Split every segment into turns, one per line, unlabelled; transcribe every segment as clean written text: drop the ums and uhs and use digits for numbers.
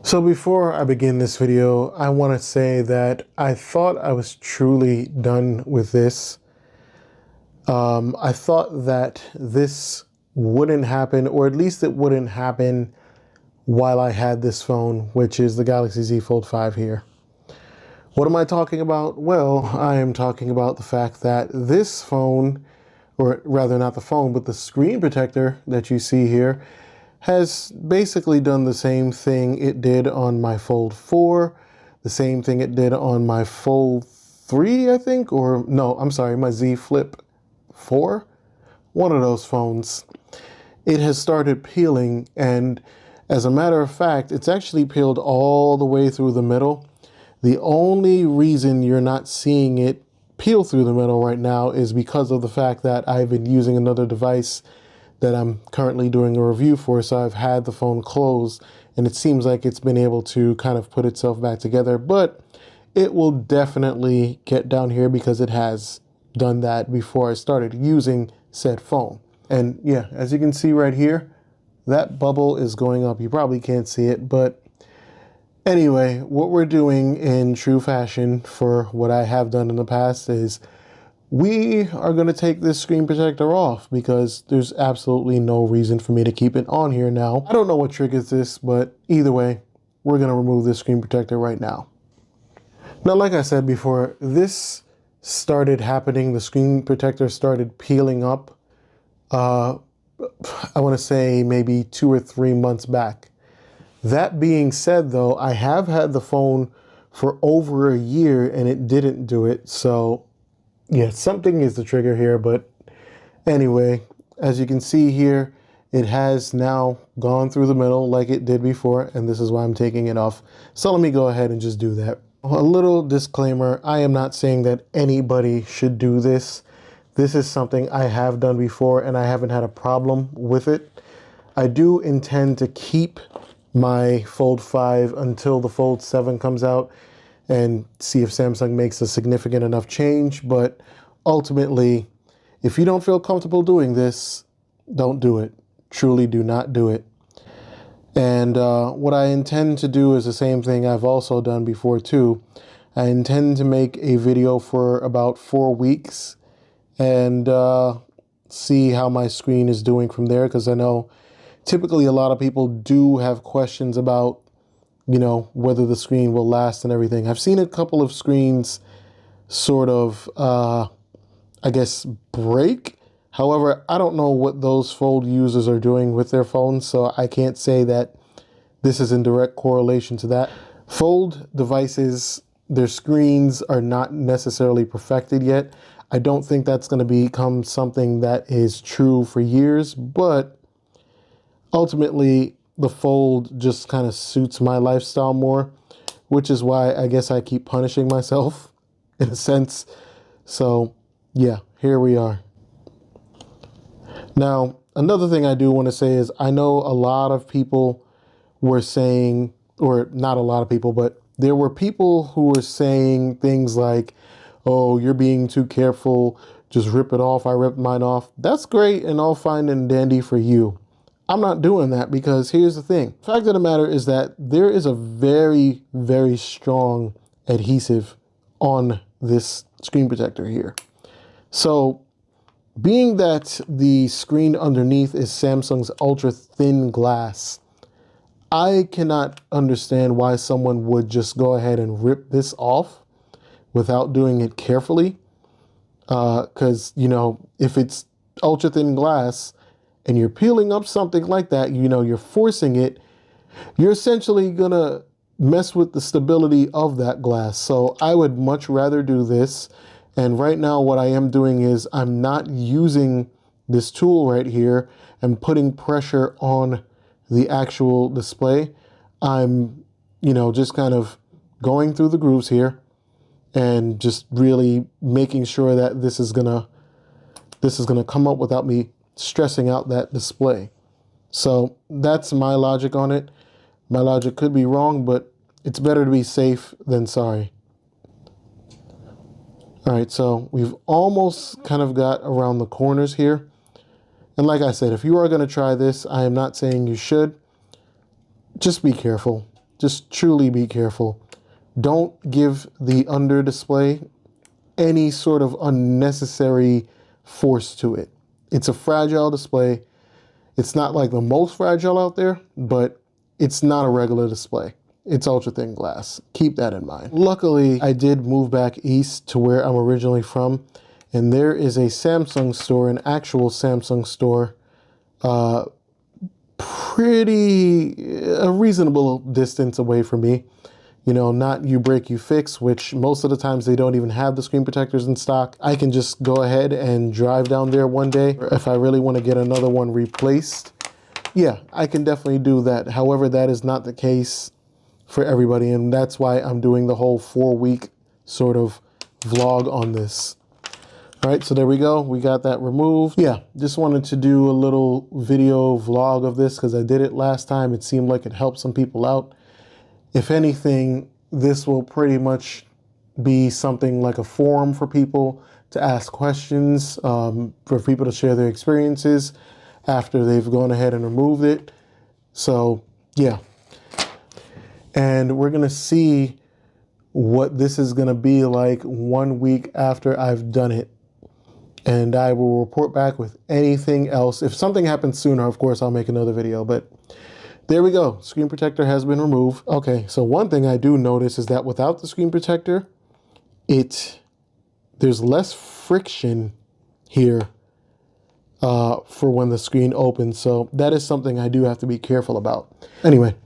So before I begin this video, I want to say that I thought I was truly done with this. I thought that this wouldn't happen, or at least it wouldn't happen while I had this phone, which is the Galaxy Z Fold 5 here. What am I talking about? Well, I am talking about the fact that this phone, or rather not the phone, but the screen protector that you see here, has basically done the same thing it did on my Fold 4, the same thing it did on my Fold 3, I think, or no, I'm sorry, my Z Flip 4, one of those phones. It has started peeling, and as a matter of fact, it's actually peeled all the way through the middle. The only reason you're not seeing it peel through the middle right now is because of the fact that I've been using another device that I'm currently doing a review for, so I've had the phone closed, and it seems like it's been able to kind of put itself back together, but it will definitely get down here because it has done that before I started using said phone. And yeah, as you can see right here, that bubble is going up. You probably can't see it, but anyway, what we're doing in true fashion for what I have done in the past is we are going to take this screen protector off because there's absolutely no reason for me to keep it on here now. I don't know what triggers this, but either way, we're going to remove this screen protector right now. Now, like I said before, this started happening. The screen protector started peeling up, I want to say maybe 2 or 3 months back. That being said, though, I have had the phone for over a year and it didn't do it. So yeah, something is the trigger here, but anyway, as you can see here, it has now gone through the middle like it did before, and this is why I'm taking it off. So let me go ahead and just do that. A little disclaimer, I am not saying that anybody should do this. This is something I have done before, and I haven't had a problem with it. I do intend to keep my Fold 5 until the Fold 7 comes out, and see if Samsung makes a significant enough change. But ultimately, if you don't feel comfortable doing this, don't do it. Truly do not do it. And what I intend to do is the same thing I've also done before too. I intend to make a video for about 4 weeks and see how my screen is doing from there, because I know typically a lot of people do have questions about, you know, whether the screen will last and everything. I've seen a couple of screens sort of, I guess, break. However, I don't know what those Fold users are doing with their phones, so I can't say that this is in direct correlation to that. Fold devices, their screens are not necessarily perfected yet. I don't think that's going to become something that is true for years, but ultimately, the Fold just kind of suits my lifestyle more, which is why I guess I keep punishing myself in a sense. So yeah, here we are. Now, another thing I do want to say is I know a lot of people were saying, or not a lot of people, but there were people who were saying things like, oh, you're being too careful, just rip it off. I ripped mine off. That's great and all fine and dandy for you. I'm not doing that because here's the thing. The fact of the matter is that there is a very, very strong adhesive on this screen protector here. So being that the screen underneath is Samsung's ultra thin glass, I cannot understand why someone would just go ahead and rip this off without doing it carefully. Because, you know, if it's ultra thin glass, and you're peeling up something like that, you know, you're forcing it, you're essentially gonna mess with the stability of that glass. So I would much rather do this. And right now what I am doing is I'm not using this tool right here and putting pressure on the actual display. I'm, you know, just kind of going through the grooves here and just really making sure that this is gonna come up without me stressing out that display. So that's my logic on it. My logic could be wrong, but it's better to be safe than sorry. All right, so we've almost kind of got around the corners here. And like I said, if you are going to try this, I am not saying you should. Just be careful. just truly be careful. Don't give the under display any sort of unnecessary force to it. It's a fragile display. It's not like the most fragile out there, but it's not a regular display. It's ultra thin glass. Keep that in mind. Luckily, I did move back east to where I'm originally from, and there is a Samsung store, an actual Samsung store, a reasonable distance away from me. You know, not You Break, You Fix, which most of the times they don't even have the screen protectors in stock. I can just go ahead and drive down there one day. If I really want to get another one replaced, yeah, I can definitely do that. However, that is not the case for everybody, and that's why I'm doing the whole 4-week sort of vlog on this. All right, so there we go. We got that removed. Yeah, just wanted to do a little video vlog of this because I did it last time. It seemed like it helped some people out. If anything, this will pretty much be something like a forum for people to ask questions, for people to share their experiences after they've gone ahead and removed it. So, yeah. And we're going to see what this is going to be like 1 week after I've done it. And I will report back with anything else. If something happens sooner, of course, I'll make another video, but there we go. Screen protector has been removed. Okay, so one thing I do notice is that without the screen protector, there's less friction here for when the screen opens. So that is something I do have to be careful about. Anyway,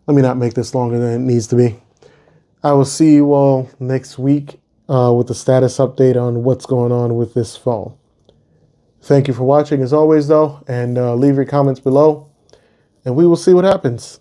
let me not make this longer than it needs to be. I will see you all next week with the status update on what's going on with this phone. Thank you for watching as always though, and leave your comments below. And we will see what happens.